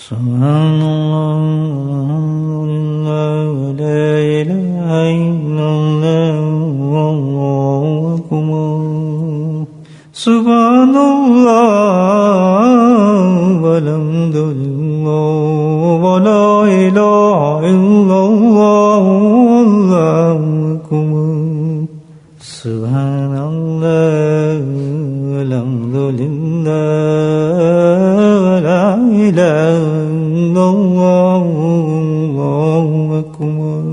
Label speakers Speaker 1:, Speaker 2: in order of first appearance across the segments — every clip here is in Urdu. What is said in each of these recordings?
Speaker 1: سبحان اللہ لا الہ الا اللہ واللہ اکبر سبحان اللہ والحمد للہ ولا الہ الا اللہ واللہ اکبر سبحان اللہ والحمد للہ ولا الہ الا اللہ واللہ اکبر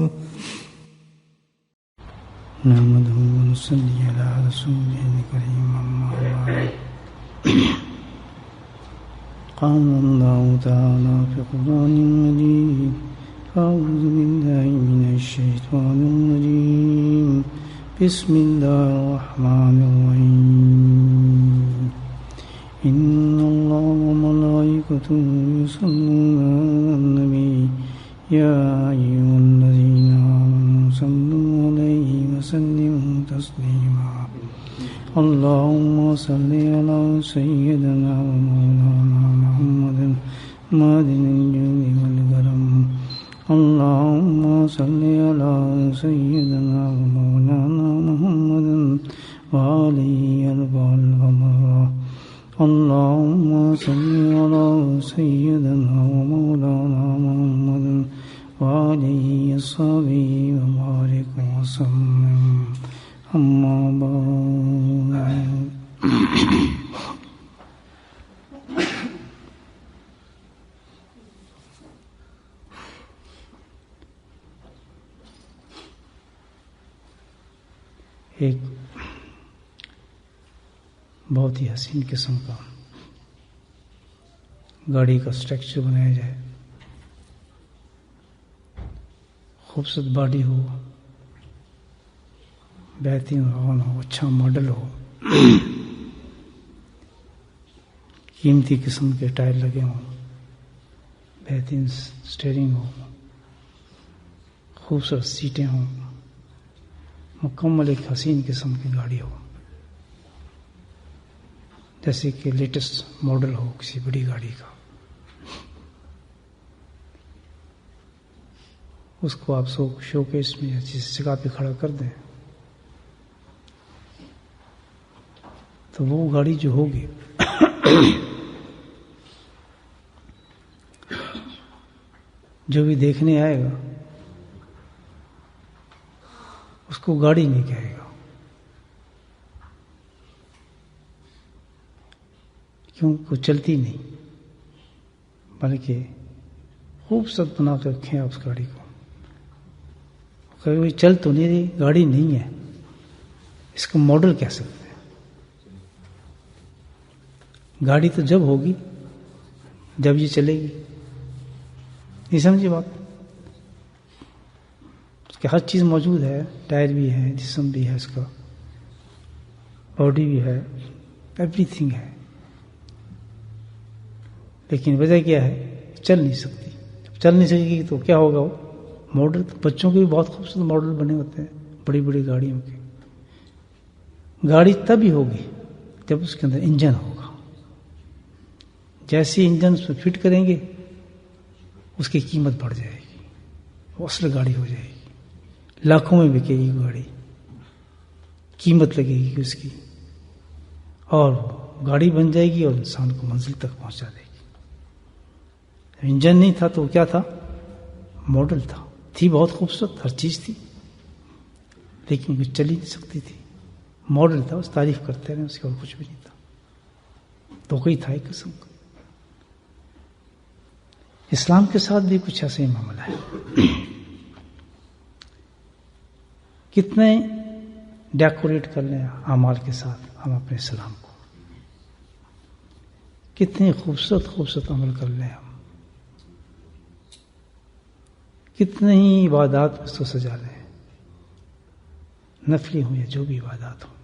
Speaker 1: نحمدہ ونصلی علی رسولہ الکریم اما بعد قال اللہ تعالی فی قرآن مجید اعوذ باللہ من الشیطان الرجیم بسم اللہ الرحمن الرحیم ان اللہ وملائکتہ یصلون علی النبی یا ایھا الذین آمنوا صلوا علیہ وسلموا تسلیما اللهم صل على سيدنا ومولانا محمد معدن الجود والكرم اللهم صل على سيدنا ومولانا محمد وآله أربع الغمرة اللهم صل على سيدنا ومولانا محمد وآله الصحابة وبارك وسلم اما بعد ایک بہت ہی حسین قسم کا گاڑی کا اسٹرکچر بنایا جائے، خوبصورت باڈی ہو، بہترین روان ہو، اچھا ماڈل ہو، قیمتی قسم کے ٹائر لگے ہوں، بہترین سٹیئرنگ ہو، خوبصورت سیٹیں ہوں، مکمل ایک حسین قسم کی گاڑی ہو، جیسے کہ لیٹسٹ ماڈل ہو کسی بڑی گاڑی کا، اس کو آپ شو کیس میں یا جس جگہ پہ کھڑا کر دیں تو وہ گاڑی جو ہوگی جو بھی دیکھنے آئے گا اس کو گاڑی نہیں کہے گا، کیونکہ وہ چلتی نہیں، بلکہ خوبصورت بنا کے رکھیں آپ اس گاڑی کو، کبھی چل تو نہیں رہی، گاڑی نہیں ہے، اس کو ماڈل کہہ سکتے ہیں۔ گاڑی تو جب ہوگی جب یہ چلے گی، نہیں سمجھی بات؟ اس کے ہر چیز موجود ہے، ٹائر بھی ہے، جسم بھی ہے، اس کا باڈی بھی ہے، ایوری تھنگ ہے، لیکن وجہ کیا ہے؟ چل نہیں سکتی۔ جب چل نہیں سکے گی تو کیا ہوگا؟ وہ ماڈل، بچوں کے بھی بہت خوبصورت ماڈل بنے ہوتے ہیں بڑی بڑی گاڑیوں کے۔ گاڑی تبھی ہوگی جب اس کے اندر انجن ہوگا، جیسے انجن اس میں فٹ کریں گے اس کی قیمت بڑھ جائے گی، وہ اصل گاڑی ہو جائے گی، لاکھوں میں بکے گی گاڑی، قیمت لگے گی اس کی، اور گاڑی بن جائے گی اور انسان کو منزل تک پہنچا دے گی۔ انجن نہیں تھا تو کیا تھا؟ ماڈل تھا، تھی بہت خوبصورت، ہر چیز تھی، لیکن وہ چل ہی نہیں سکتی تھی، ماڈل تھا، اس تعریف کرتے رہے، اس کے اور کچھ بھی نہیں تھا، تو کوئی تھا ایک قسم کا۔ اسلام کے ساتھ بھی کچھ ایسا ہی معاملہ ہے۔ کتنے ڈیکوریٹ کر لیں اعمال کے ساتھ ہم اپنے اسلام کو، کتنے خوبصورت خوبصورت عمل کر لیں ہم، کتنے ہی عبادات اس کو سجا لیں، نفلی ہوں یا جو بھی عبادات ہوں،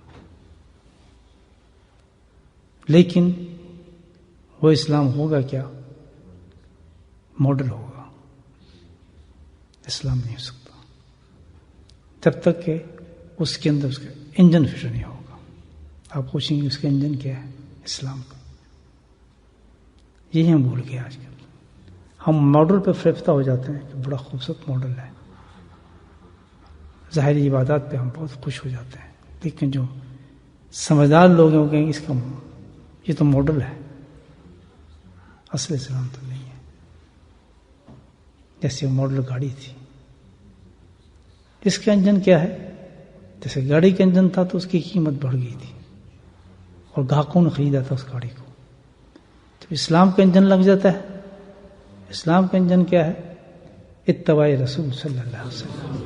Speaker 1: لیکن وہ اسلام ہوگا کیا؟ ماڈل ہوگا، اسلام نہیں ہو سکتا جب تک کہ اس کے اندر اس کا انجن فٹ نہیں ہوگا۔ آپ پوچھیں گے اس کا انجن کیا ہے؟ اسلام کا۔ یہی ہم بھول گئے آج کل، ہم ماڈل پہ فریفتہ ہو جاتے ہیں کہ بڑا خوبصورت ماڈل ہے، ظاہری عبادات پہ ہم بہت خوش ہو جاتے ہیں، لیکن جو سمجھدار لوگ ہیں وہ کہیں گے اس کا یہ تو ماڈل ہے، اصل اسلام تو نہیں ہے۔ جیسے وہ ماڈل گاڑی تھی، اس کا انجن کیا ہے؟ جیسے گاڑی کا انجن تھا تو اس کی قیمت بڑھ گئی تھی اور گاہکوں نے خریدا تھا اس گاڑی کو۔ جب اسلام کا انجن لگ جاتا ہے، اسلام کا انجن کیا ہے؟ اتباع رسول صلی اللہ علیہ وسلم۔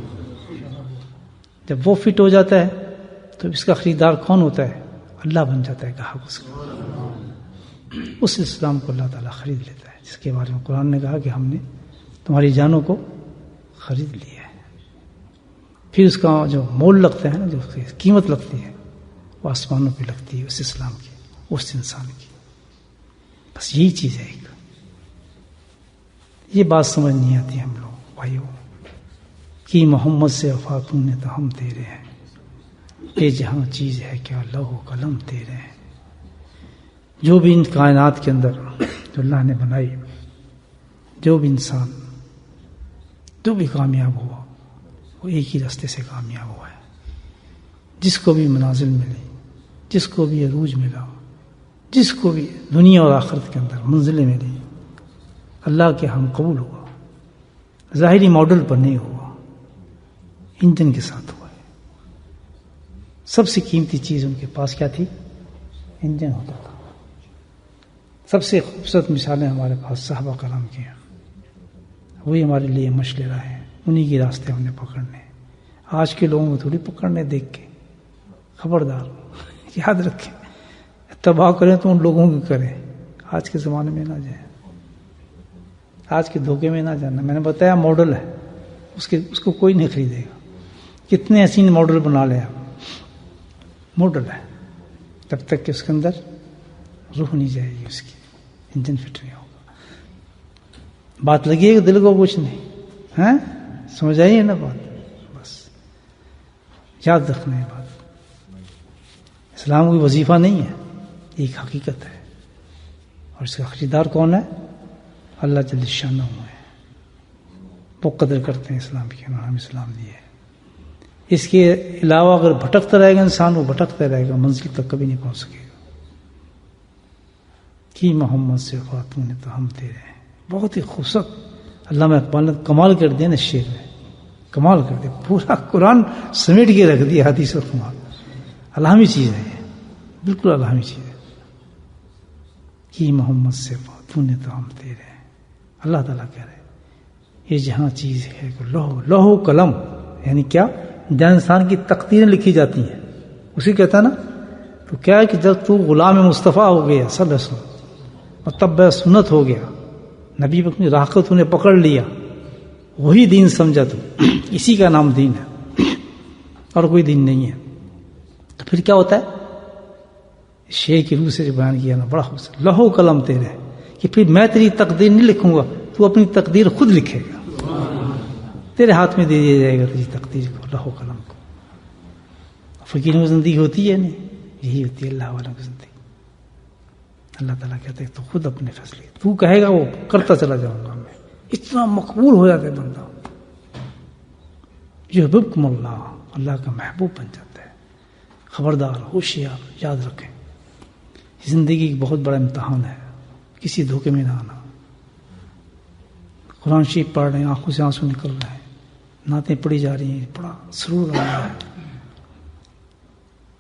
Speaker 1: جب وہ فٹ ہو جاتا ہے تو اس کا خریدار کون ہوتا ہے؟ اللہ بن جاتا ہے گاہک اس کا۔ اس اسلام کو اللہ تعالیٰ خرید لیتا ہے، جس کے بارے میں قرآن نے کہا کہ ہم نے تمہاری جانوں کو خرید لیا ہے۔ پھر اس کا جو مول لگتا ہے نا، جو اس کی قیمت لگتی ہے، وہ آسمانوں پہ لگتی ہے اس اسلام کی، اس انسان کی۔ بس یہی چیز ہے ایک۔ یہ بات سمجھ نہیں آتی ہم لوگ بھائیوں کہ محمد سے وفاتوں نے تو ہم تیرے ہیں، یہ جہاں چیز ہے کیا لوح و قلم تیرے ہیں۔ جو بھی ان کائنات کے اندر جو اللہ نے بنائی، جو بھی انسان جو بھی کامیاب ہوا وہ ایک ہی راستے سے کامیاب ہوا ہے۔ جس کو بھی منازل ملی، جس کو بھی عروج ملا، جس کو بھی دنیا اور آخرت کے اندر منزلیں ملی، اللہ کے ہم قبول ہوا، ظاہری ماڈل پر نہیں ہوا، انجن کے ساتھ ہوا ہے۔ سب سے قیمتی چیز ان کے پاس کیا تھی؟ انجن ہوتا تھا۔ سب سے خوبصورت مثالیں ہمارے پاس صحابہ کرام کی ہیں، وہی ہمارے لیے مشعل راہ ہیں، انہی کے راستے ہم نے پکڑنے۔ آج کے لوگوں کو تھوڑی پکڑنے دیکھ کے، خبردار یاد رکھیں، اتباع کریں تو ان لوگوں کی کریں، آج کے زمانے میں نہ جائیں، آج کے دھوکے میں نہ جانا۔ میں نے بتایا ماڈل ہے، اس کو کوئی نہیں خریدے گا، کتنے حسین ماڈل بنا لے آپ، ماڈل ہے، تب تک کہ اس کے اندر روح نہیں جائے گی، اس کی انجن فٹ نہیں ہوگا۔ بات لگی ہے کہ دل کو کچھ نہیں ہے، سمجھ آئیے نا بات؟ بس یاد رکھنا ہے بات، اسلام کوئی وظیفہ نہیں ہے، ایک حقیقت ہے، اور اس کا خریدار کون ہے؟ اللہ جل شانہ ہے۔ وہ قدر کرتے ہیں اسلام کی، انہوں نے ہمیں اسلام دیا ہے۔ اس کے علاوہ اگر بھٹکتا رہے گا انسان، وہ بھٹکتا رہے گا، منزل تک کبھی نہیں پہنچ سکے گا۔ کہ محمد سے خاتون نے تو ہم تیرے ہیں، بہت ہی خوبصورت علامہ اقبال نے کمال کر دیا نا شعر میں، کمال کر دیا، پورا قرآن سمیٹ کے رکھ دیا، حدیث اور کمال، الہامی چیز ہے یہ، بالکل الہامی چیز ہے۔ کہ محمد سے خاتون نے تو ہم تیرے ہیں، اللہ تعالیٰ کہہ رہے یہ جہاں چیز ہے لوح و قلم، یعنی کیا؟ جہاں انسان کی تقدیریں لکھی جاتی ہیں، اسی کہتا ہے نا۔ تو کیا ہے کہ جب تو غلام مصطفیٰ ہو گیا صلی اللہ علیہ وسلم، متبع سنت ہو گیا، نبی اپنی راہ کو تو نے پکڑ لیا، وہی دین سمجھا تو، اسی کا نام دین ہے اور کوئی دین نہیں ہے۔ تو پھر کیا ہوتا ہے؟ شیخ کی روح سے جو بیان کیا نا، بڑا خوبصورت، لوح و قلم تیرے ہے، کہ پھر میں تیری تقدیر نہیں لکھوں گا، تو اپنی تقدیر خود لکھے گا، تیرے ہاتھ میں دے دیا جائے گا تیری تقدیر کو، لوح و قلم کو۔ فقیروں کی زندگی ہوتی ہے نہیں، یہی ہوتی ہے اللہ والوں کی زندگی۔ اللہ تعالیٰ کہتے ہیں تو خود اپنے فیصلے، تو کہے گا وہ کرتا چلا جاؤں گا میں، اتنا مقبول ہو جاتا ہے بندہ، یحببکم اللہ، اللہ کا محبوب بن جاتا ہے۔ خبردار، ہوشیار، یاد رکھیں، زندگی ایک بہت بڑا امتحان ہے، کسی دھوکے میں نہ آنا۔ قرآن شریف پڑھ رہے ہیں، آنکھوں سے آنسو نکل رہے ہیں، نعتیں پڑھی جا رہی ہیں، بڑا سرور آ رہا ہے،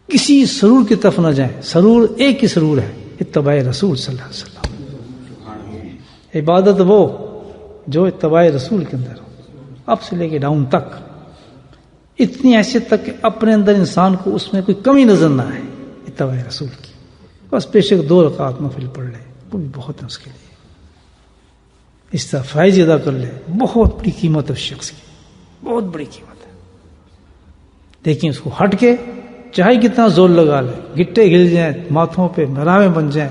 Speaker 1: کسی سرور کی طرف نہ جائیں، سرور ایک ہی سرور ہے، اتباع رسول صلی اللہ علیہ وسلم۔ عبادت وہ جو اتباع رسول کے اندر اپ سے لے کے ڈاؤن تک، اتنی حیثیت تک کہ اپنے اندر انسان کو اس میں کوئی کمی نظر نہ آئے، اتباع رسول کی۔ بس بے شک 2 رکعت نفل پڑھ لے، وہ بھی بہت ہے اس کے لیے، اس طرح فرائض ادا کر لے، بہت بڑی قیمت ہے اس شخص کی، بہت بڑی قیمت ہے۔ لیکن اس کو ہٹ کے چاہے کتنا زور لگا لے، گٹے ہل جائیں ماتھوں پہ، مرامیں بن جائیں،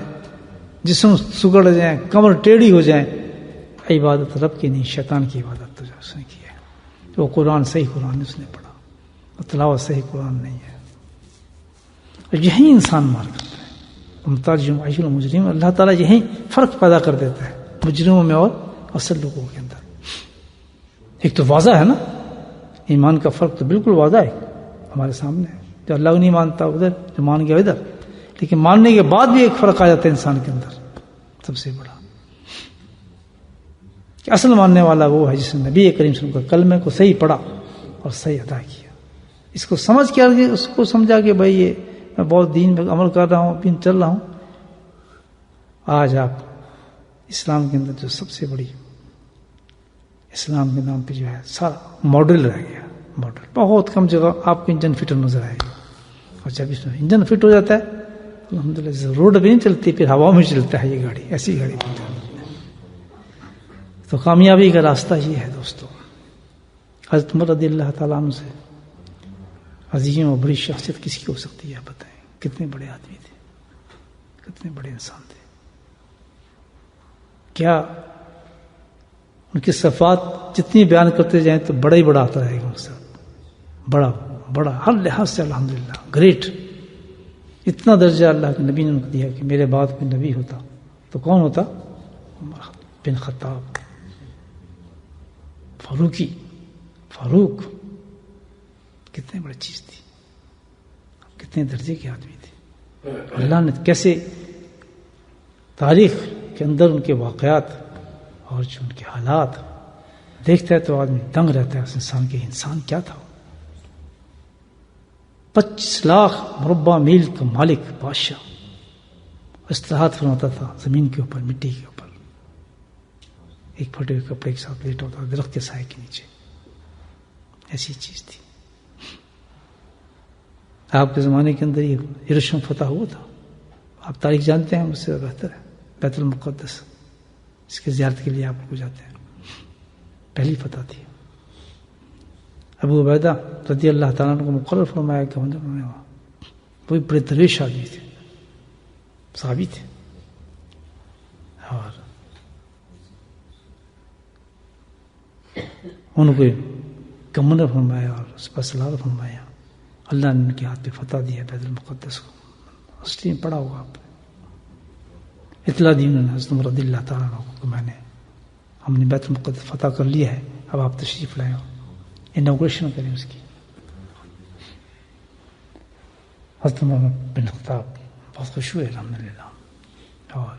Speaker 1: جسم سگڑ جائیں، کمر ٹیڑھی ہو جائیں، عبادت رب کی نہیں، شیطان کی عبادت تو جو اس نے کی ہے۔ وہ قرآن صحیح قرآن اس نے پڑھا، اور تلاوت صحیح قرآن نہیں ہے، اور یہی انسان مار کرتا ہے۔ مترجم عیش المجرم، اللہ تعالیٰ یہی فرق پیدا کر دیتا ہے مجرموں میں اور اصل لوگوں کے اندر. ایک تو واضح ہے نا، ایمان کا فرق تو بالکل واضح ہے ہمارے سامنے ہے. جو اللہ کو نہیں مانتا ادھر، جو مان گیا ادھر. لیکن ماننے کے بعد بھی ایک فرق آ جاتا ہے انسان کے اندر سب سے بڑا، کہ اصل ماننے والا وہ ہے جس نے نبی کریم صلی اللہ علیہ وسلم کا کلمے کو صحیح پڑھا اور صحیح ادا کیا. اس کو سمجھ کے اس کو سمجھا کہ بھائی یہ میں بہت دین میں عمل کر رہا ہوں، دین چل رہا ہوں. آج آپ اسلام کے اندر جو سب سے بڑی اسلام کے نام پہ جو ہے سارا ماڈل رہ گیا. ماڈل بہت کم جگہ آپ کو انجن فٹر نظر آئے گا، اور جب اس میں انجن فٹ ہو جاتا ہے الحمدللہ روڈ پہ نہیں چلتی، پھر ہوا میں چلتا ہے یہ گاڑی، ایسی گاڑی بن جاتی ہے. تو کامیابی کا راستہ یہ ہے دوستو. حضرت عمر رضی اللہ تعالیٰ عنہ سے عظیم اور بڑی شخصیت کس کی ہو سکتی ہے؟ بتائیں کتنے بڑے آدمی تھے، کتنے بڑے انسان تھے. کیا ان کی صفات جتنی بیان کرتے جائیں تو بڑا ہی بڑا آتا رہے گا ان سے. بڑا بڑا ہر لحاظ سے الحمدللہ گریٹ. اتنا درجہ اللہ کے نبی نے ان کو دیا کہ میرے بعد کوئی نبی ہوتا تو کون ہوتا؟ عمر بن خطاب فاروق. کتنے بڑی چیز تھی، کتنے درجے کے آدمی تھے. اللہ نے کیسے تاریخ کے اندر ان کے واقعات اور جو ان کے حالات دیکھتا ہے تو آدمی دنگ رہتا ہے اس انسان کے. انسان کیا تھا؟ 25 لاکھ مربع میل کا مالک بادشاہ، استراحت فرماتا تھا زمین کے اوپر، مٹی کے اوپر، ایک پھٹے ہوئے کپڑے کے ساتھ لیٹا ہوتا درخت کے سائے کے نیچے. ایسی چیز تھی. آپ کے زمانے کے اندر یہ یروشلم فتح ہوا تھا. آپ تاریخ جانتے ہیں، مجھ سے بہتر ہے. بیت المقدس، اس کی زیارت کے لیے آپ لوگ جاتے ہیں. پہلی فتح تھی. ابو عبیدہ رضی اللہ تعالیٰ عنہ کو مقرر فرمایا کہ وہ بڑے درویش آدمی تھے، صحابی تھے، اور ان کو گورنر فرمایا اور اس پر سلام فرمایا. اللہ نے ان کے ہاتھ پہ فتح دیا بیت المقدس کو. اس لیے پڑھا ہوگا آپ نے. اطلاع دی انہوں نے حضرت عمر رضی اللہ تعالیٰ عنہ کو کہ ہم نے بیت المقدس فتح کر لیا ہے، اب آپ تشریف لائیں، انوگریشن کریں اس کی. حضرت عمر بن خطاب بہت خوش ہوئے الحمدللہ، اور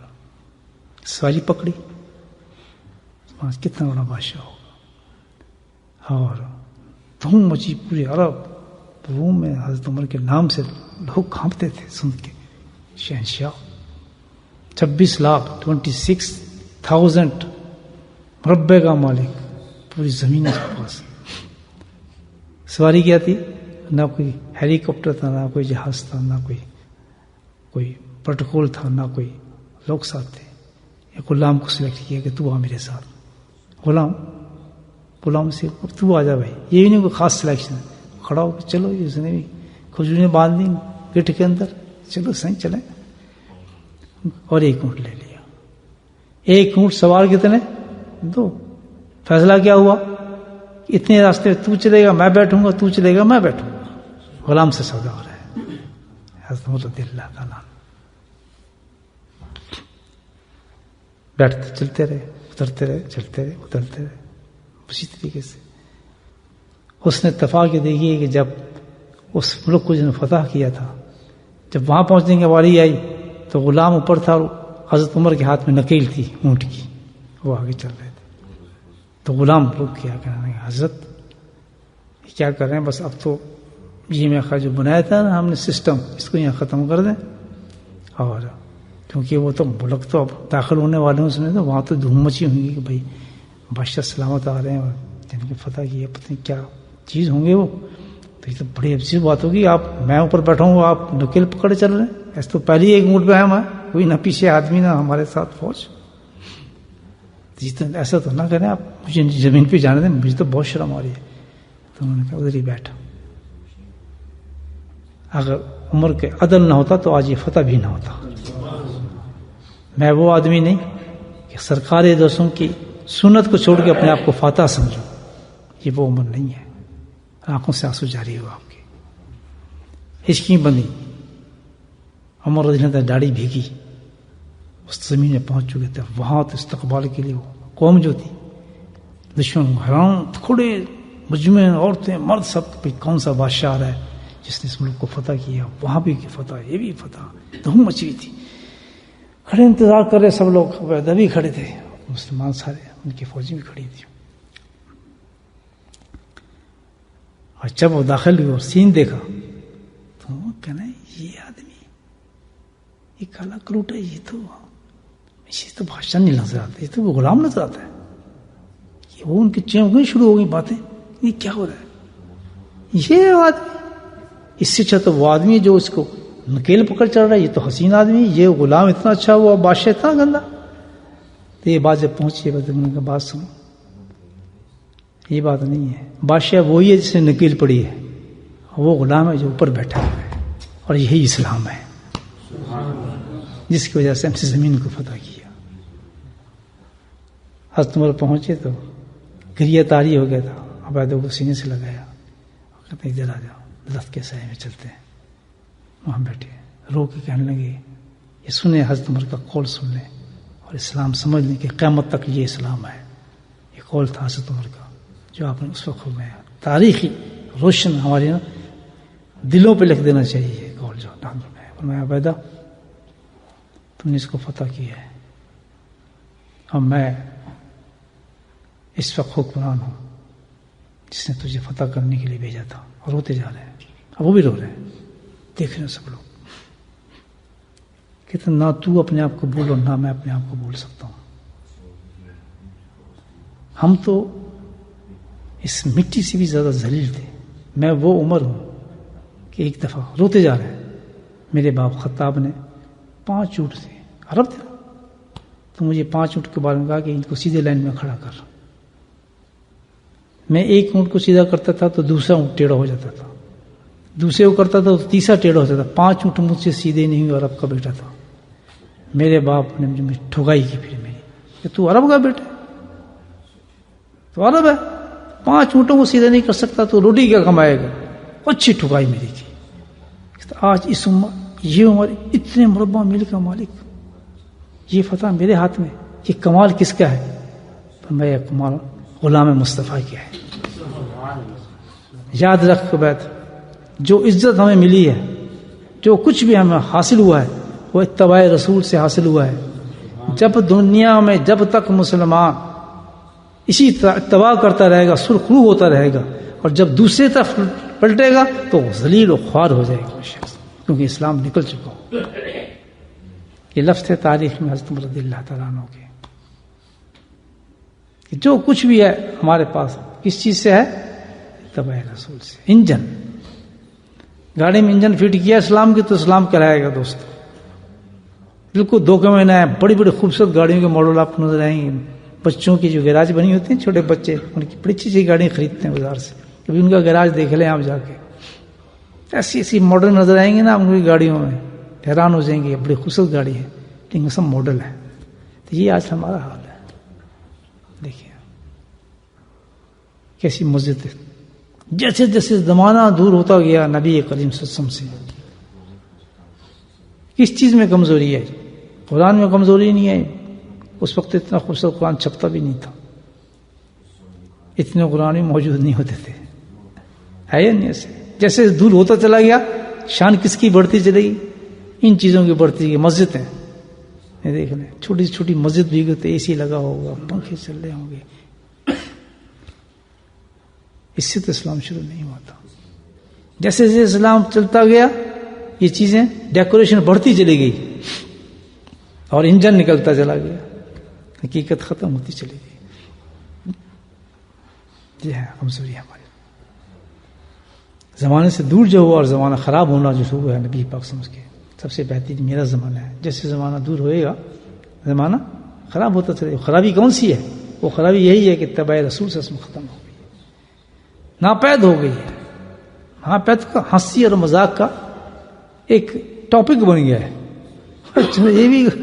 Speaker 1: سواری پکڑی. کتنا بڑا بادشاہ ہوگا. اور دھوم مچی پورے عرب روم میں. حضرت عمر کے نام سے لوگ کانپتے تھے سن کے. شہنشاہ 26,26,000 مربع کا مالک، پوری زمین اس کے پاس. سواری کیا تھی؟ نہ کوئی ہیلی کاپٹر تھا، نہ کوئی جہاز تھا، نہ کوئی پروٹوکول تھا، نہ کوئی لوگ ساتھ تھے. یا غلام کو سلیکٹ کیا کہ تو آ میرے ساتھ. غلام سے تو آ جا بھائی. یہ بھی نہیں کوئی خاص سلیکشن. کھڑا ہو کے چلو، اس نے بھی کھجوریں باندھ دی گٹھ کے اندر، چلو صحیح چلیں. اور ایک اونٹ لے لیا. ایک اونٹ سوار کتنے؟ 2. فیصلہ کیا ہوا؟ اتنے راستے تو چلے گا میں بیٹھوں گا، تو چلے گا میں بیٹھوں گا. غلام سے سودا ہو رہا ہے. حضرت عمر رضی اللہ تعالیٰ بیٹھتے چلتے رہے، اترتے رہے، چلتے رہے، اترتے رہے. اسی طریقے سے اس نے اتفاق یہ دیکھی کہ جب اس ملک کو جنہوں نے فتح کیا تھا، جب وہاں پہنچنے کی باری آئی تو غلام اوپر تھا اور حضرت عمر کے ہاتھ میں نکیل تھی اونٹ کی، وہ آگے چل رہے تھے. تو غلام رک کیا کہنے حضرت کیا کر رہے ہیں؟ بس اب تو یہ میں جو بنایا تھا نا ہم نے سسٹم، اس کو یہاں ختم کر دیں. اور کیونکہ وہ تو ملک تو اب داخل ہونے والے ہیں اس میں، تو وہاں تو دھوم مچی ہوں گی کہ بھائی بادشاہ سلامت آ رہے ہیں اور جن کی فتح کی ہے پتہ نہیں کیا چیز ہوں گے وہ. تو یہ تو بڑی عجیب بات ہوگی، آپ میں اوپر بیٹھا ہوں آپ نکیل پکڑے چل رہے ہیں. ایسے تو پہلے ایک اونٹ پہ ہے، میں کوئی نہ پیچھے آدمی نہ ہمارے ساتھ فوج. ایسا تو نہ کریں آپ، مجھے زمین پہ جانے دیں، مجھے تو بہت شرم آ رہی ہے. تو انہوں نے کہا ادھر ہی بیٹھا. اگر عمر کے عدل نہ ہوتا تو آج یہ فتح بھی نہ ہوتا. میں وہ آدمی نہیں کہ سرکار دوستوں کی سنت کو چھوڑ کے اپنے آپ کو فاتح سمجھوں، یہ وہ عمر نہیں ہے. آنکھوں سے آنسو جاری ہوا آپ کے. ہچکی بندی. عمر رضی اللہ عنہ داڑھی بھیگی، اس زمین میں پہنچ چکے تھے. وہاں تو استقبال کے لیے قوم جو تھی دشمن حیران کھڑے مجمع عورتیں مرد سب پہ کون سا بادشاہ آ رہا ہے جس نے اس ملک کو فتح کیا، وہاں بھی فتح یہ بھی فتح، دھوم مچی ہوئی تھی. کھڑے انتظار کر رہے سب لوگ، عبیدہ بھی کھڑے تھے، مسلمان سارے، ان کی فوجی بھی کھڑی تھی. اور جب وہ داخل ہوئی اور سین دیکھا تو وہ کہنا یہ آدمی یہ کالا کروٹ ہے، یہ تو اسی تو بادشاہ نہیں نظر آتا، یہ تو وہ غلام نظر آتا ہے. وہ ان کی چینکیں شروع ہو گئی باتیں، یہ کیا ہو رہا ہے، یہ آدمی اس سے اچھا تو وہ آدمی جو اس کو نکیل پکڑ چل رہا ہے، یہ تو حسین آدمی، یہ غلام اتنا اچھا ہوا، بادشاہ اتنا گندا. تو یہ بات جب پہنچی ہے کا بات سنو، یہ بات نہیں ہے. بادشاہ وہی ہے جس نے نکیل پڑی ہے، وہ غلام ہے جو اوپر بیٹھا ہوا ہے، اور یہی اسلام ہے جس کی وجہ سے ہم سے زمین کو فتح کیا. حضرت عمر پہنچے تو گریہ تاری ہو گیا تھا، عبیدہ کو سینے سے لگایا، کہتے ہیں ادھر آ جاؤ، درخت کے سائے میں چلتے ہیں. وہاں بیٹھے رو کے کہنے لگے یہ سنیں حضرت عمر کا قول سن لیں اور اسلام سمجھ لیں کہ قیامت تک یہ اسلام ہے. یہ قول تھا حضرت عمر کا جو آپ نے اس وقت فرمایا، تاریخی روشن ہمارے دلوں پہ لکھ دینا چاہیے. یہ قول جو فرمایا عبیدہ تم نے اس کو فتح کیا ہے اور میں اس وقت حکمران ہوں جس نے تجھے فتح کرنے کے لیے بھیجا تھا. اور روتے جا رہے ہیں، اب وہ بھی رو رہے ہیں، دیکھ رہے ہیں سب لوگ. کہتے نہ تو اپنے آپ کو بھول اور نہ میں اپنے آپ کو بھول سکتا ہوں. ہم تو اس مٹی سے بھی زیادہ ذلیل تھے. میں وہ عمر ہوں کہ ایک دفعہ روتے جا رہے ہیں، میرے باپ خطاب نے 5 اونٹ تھے، عرب تھے، تو مجھے 5 اونٹ کے بارے میں کہا کہ ان کو سیدھے لائن میں کھڑا کر. میں ایک اونٹ کو سیدھا کرتا تھا تو دوسرا اونٹ ٹیڑھا ہو جاتا تھا، دوسرے کو کرتا تھا تو تیسرا ٹیڑھا ہو جاتا تھا. 5 اونٹ مجھ سے سیدھے نہیں ہوئے. عرب کا بیٹا تھا. میرے باپ نے مجھے ٹھگائی کی پھر میری کہ تو عرب کا بیٹا ہے، تو عرب ہے، 5 اونٹوں کو سیدھا نہیں کر سکتا تو روٹی کیا کمائے گا. اچھی ٹھگائی میری کی. آج اس یہ عمر اتنے مربع میل کا مالک، یہ فتح میرے ہاتھ میں، یہ کمال کس کا ہے؟ میں کمال غلام مصطفیٰ کیا ہے. یاد رکھ بیت جو عزت ہمیں ملی ہے، جو کچھ بھی ہمیں حاصل ہوا ہے وہ اتباع رسول سے حاصل ہوا ہے. جب دنیا میں جب تک مسلمان اسی طرح اتباع کرتا رہے گا، سرخرو ہوتا رہے گا، اور جب دوسرے طرف پلٹے گا تو ذلیل و خوار ہو جائے گا شخص، کیونکہ اسلام نکل چکا ہو. یہ لفظ ہے تاریخ میں حضرت عمر رضی اللہ تعالیٰ عنہ کے کہ جو کچھ بھی ہے ہمارے پاس کس چیز سے ہے؟ اتباع رسول سے. انجن، گاڑی میں انجن فٹ کیا اسلام کی تو اسلام کہلائے گا دوست. بالکل دھوکے میں نہ ہے. بڑی بڑی خوبصورت گاڑیوں کے ماڈل آپ کو نظر آئیں گے. بچوں کی جو گیراج بنی ہوتی ہیں، چھوٹے بچے ان کی بڑی اچھی گاڑیاں خریدتے ہیں بازار سے. کبھی ان کا گیراج دیکھ لیں آپ جا کے، ایسی ایسی ماڈل نظر آئیں گے نا ان کی گاڑیوں میں، حیران ہو جائیں گے. بڑی خوبصورت گاڑی ہے لیکن سب ماڈل ہے. تو یہ آج ہمارا حال ہے. دیکھیے کیسی مسجد ہے. جیسے جیسے زمانہ دور ہوتا گیا نبی کریم صلی اللہ علیہ وسلم سے، کس چیز میں کمزوری ہے؟ قرآن میں کمزوری نہیں ہے. اس وقت اتنا خوبصورت قرآن چھپتا بھی نہیں تھا، اتنے قرآن بھی موجود نہیں ہوتے تھے. ہے یا نہیں ایسے؟ جیسے دور ہوتا چلا گیا شان کس کی بڑھتی چلے گی؟ ان چیزوں کی بڑھتی گئی. مسجدیں دیکھ لیں، چھوٹی چھوٹی مسجد بھی تو اے سی لگا ہوگا، پنکھے چل رہے ہوں گے. اس سے تو اسلام شروع نہیں ہوا تھا. جیسے جیسے اسلام چلتا گیا یہ چیزیں ڈیکوریشن بڑھتی چلی گئی اور انجن نکلتا چلا گیا، حقیقت ختم ہوتی چلی گئی. یہ ہے کمزوری ہماری. زمانے سے دور جو ہوا اور زمانہ خراب ہونا جو ہوا ہے نبی پاک سمجھ کے سب سے بہترین میرا زمانہ ہے. جیسے زمانہ دور ہوئے گا زمانہ خراب ہوتا چلے گا. خرابی کون سی ہے؟ وہ خرابی یہی ہے کہ اتباع رسول سے اس میں ختم ہو گئی، ناپید ہو گئی ہے. ناپید کا ہنسی اور مذاق کا ایک ٹاپک بن گیا ہے.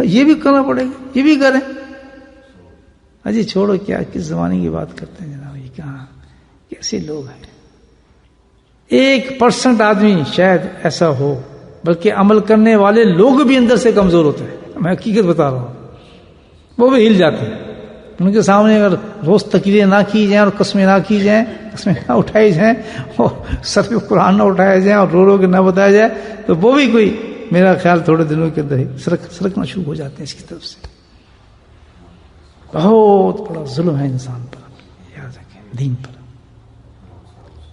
Speaker 1: یہ بھی کرنا پڑے گا، یہ بھی کریں. اجی چھوڑو، کیا کس زمانے کی بات کرتے ہیں جناب. یہ کہاں کیسے لوگ ہیں؟ 1% آدمی شاید ایسا ہو، بلکہ عمل کرنے والے لوگ بھی اندر سے کمزور ہوتے ہیں. میں حقیقت بتا رہا ہوں، وہ بھی ہل جاتے ہیں. ان کے سامنے اگر روز تقریریں نہ کی جائیں اور قسمیں نہ کی جائیں، قسمیں نہ اٹھائی جائیں اور سر پہ قرآن نہ اٹھایا جائے اور رو رو کے نہ بتایا جائے تو وہ بھی کوئی میرا خیال تھوڑے دنوں کے اندر ہی سرکنا شروع ہو جاتے ہیں اس کی طرف سے. بہت بڑا ظلم ہے انسان پر، یاد رکھیں، دین پر.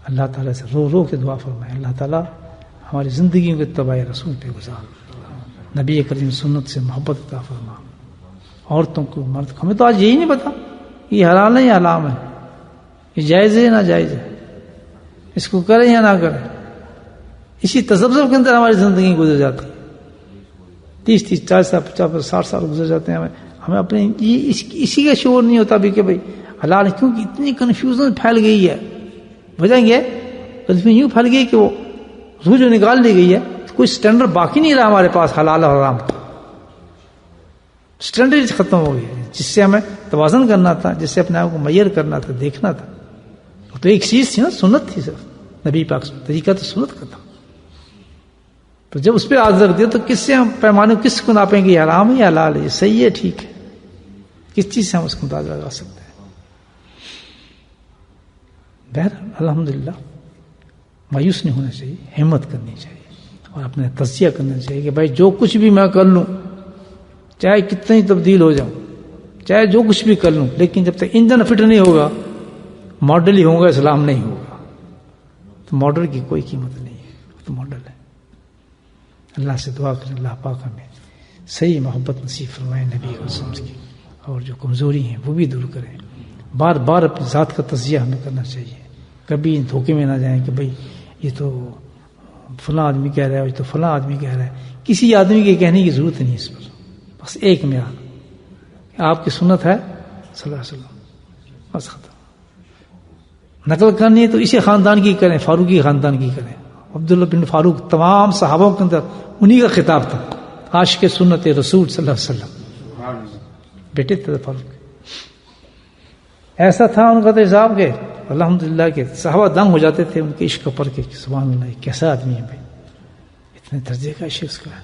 Speaker 1: اللہ تعالیٰ سے رو رو کے دعا فرمائے، اللہ تعالیٰ ہماری زندگیوں کے اتباع رسول پہ گزار، نبی کریم سنت سے محبت عطا فرما. عورتوں کو، مرد کو، ہمیں تو آج یہی نہیں پتا یہ حلال ہے یا حرام ہے، یہ جائز ہے یا ناجائز ہے، اس کو کریں یا نہ کریں. اسی تذبذب کے اندر ہماری زندگی گزر جاتی ہے. 30 40 سال 50 60 سال گزر جاتے ہیں، ہمیں اپنے اسی کا شعور نہیں ہوتا بھی کہ بھائی حلال ہے. کیونکہ اتنی کنفیوژن پھیل گئی ہے. وجہ یہ کنفیوژن یوں پھیل گئی کہ وہ روح جو نکال دی گئی ہے، کوئی سٹینڈرڈ باقی نہیں رہا ہمارے پاس حلال اور حرام کا. سٹینڈرڈ ختم ہو گئی جس سے ہمیں توازن کرنا تھا، جس سے اپنے آپ کو میئر کرنا تھا، دیکھنا تھا. تو ایک چیز تھی نا، سنت تھی، صرف نبی پاک طریقہ تو سنت کا تھا. تو جب اس پہ آج رکھ دیا تو کس سے ہم پیمانے کس کو ناپیں گے، یہ حرام ہے یا حلال ہے، یہ صحیح ہے ٹھیک ہے، کس چیز سے ہم اس کو اندازہ لگا سکتے ہیں. بہرحال الحمدللہ مایوس نہیں ہونا چاہیے، ہمت کرنی چاہیے اور اپنے تجزیہ کرنا چاہیے کہ بھائی جو کچھ بھی میں کر لوں، چاہے کتنا ہی تبدیل ہو جاؤں، چاہے جو کچھ بھی کر لوں، لیکن جب تک انجن فٹ نہیں ہوگا، ماڈل ہی ہوگا، اسلام نہیں ہوگا. تو ماڈل کی کوئی قیمت نہیں ہے، تو ماڈل ہے. اللہ سے دعا کریں اللہ پاک ہمیں صحیح محبت نصیب فرمائے نبی کو سمجھ کے، اور جو کمزوری ہیں وہ بھی دور کریں. بار بار اپنی ذات کا تجزیہ ہمیں کرنا چاہیے. کبھی دھوکے میں نہ جائیں کہ بھئی یہ تو فلاں آدمی کہہ رہا ہے، یہ تو فلاں آدمی کہہ رہا ہے. کسی آدمی کے کہنے کی ضرورت نہیں اس پر. بس ایک معیار، آپ کی سنت ہے صلی اللہ علیہ وسلم، بس ختم. نقل کرنی ہے تو اسی خاندان کی کریں، فاروقی خاندان کی کریں. عبداللہ بن فاروق تمام صحابوں کے اندر انہی کا خطاب تھا، عاشق سنت رسول صلی اللہ علیہ وسلم، بیٹے تھے فاروق. ایسا تھا ان کا تو حساب کے الحمدللہ کہ صحابہ دنگ ہو جاتے تھے ان کے عشق پر کے. سبحان اللہ، کیسا آدمی ہے بھائی، اتنے درجے کا عشق اس کا ہے.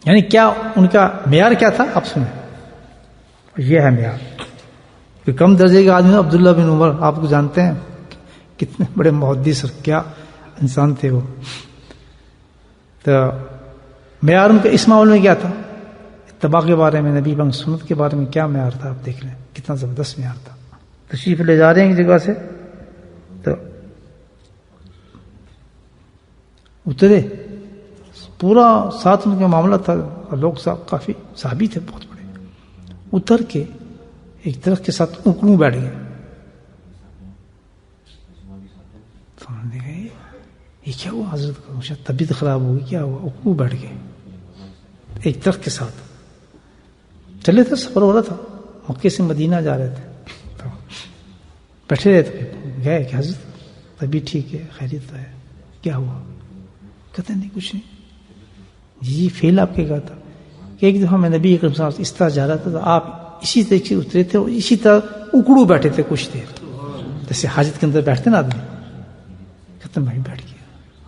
Speaker 1: یعنی کیا ان کا معیار کیا تھا آپ سنیں. یہ ہے معیار کہ کم درجے کا آدمی. عبداللہ بن عمر آپ کو جانتے ہیں، کتنے بڑے محدث اور کیا انسان تھے وہ. تو معیار ان کا اس معاملے میں کیا تھا، اتباع کے بارے میں، نبی پاک سنت کے بارے میں کیا معیار تھا، آپ دیکھ لیں کتنا زبردست معیار تھا. تشریف لے جا رہے ہیں ایک جگہ سے تو اترے، پورا ساتھ ان کا معاملہ تھا، لوگ صاحب کافی صحابی تھے بہت بڑے. اتر کے ایک درخت کے ساتھ اکڑوں بیٹھ گئے. یہ کیا ہوا حضرت کا، شاید طبیعت خراب ہوگی، کیا ہوا، اکڑوں بیٹھ گئے ایک درخت کے ساتھ. چلے تھے، سفر ہو رہا تھا، مکے سے مدینہ جا رہے تھے، تو بیٹھے رہے تھے. گئے کہ حضرت طبیعت ٹھیک ہے، خیریت ہے، کیا ہوا؟ کہتے نہیں کچھ نہیں. جی فیل آپ کے کہا تھا کہ ایک دفعہ میں نبی اکرم صلی اللہ علیہ وسلم اس طرح جا رہا تھا تو آپ اسی طریقے سے اترے تھے اور اسی طرح اکڑو بیٹھے تھے کچھ دیر، جیسے حاجت کے اندر بیٹھتے نا آدمی. کہتے میں بیٹھ گیا،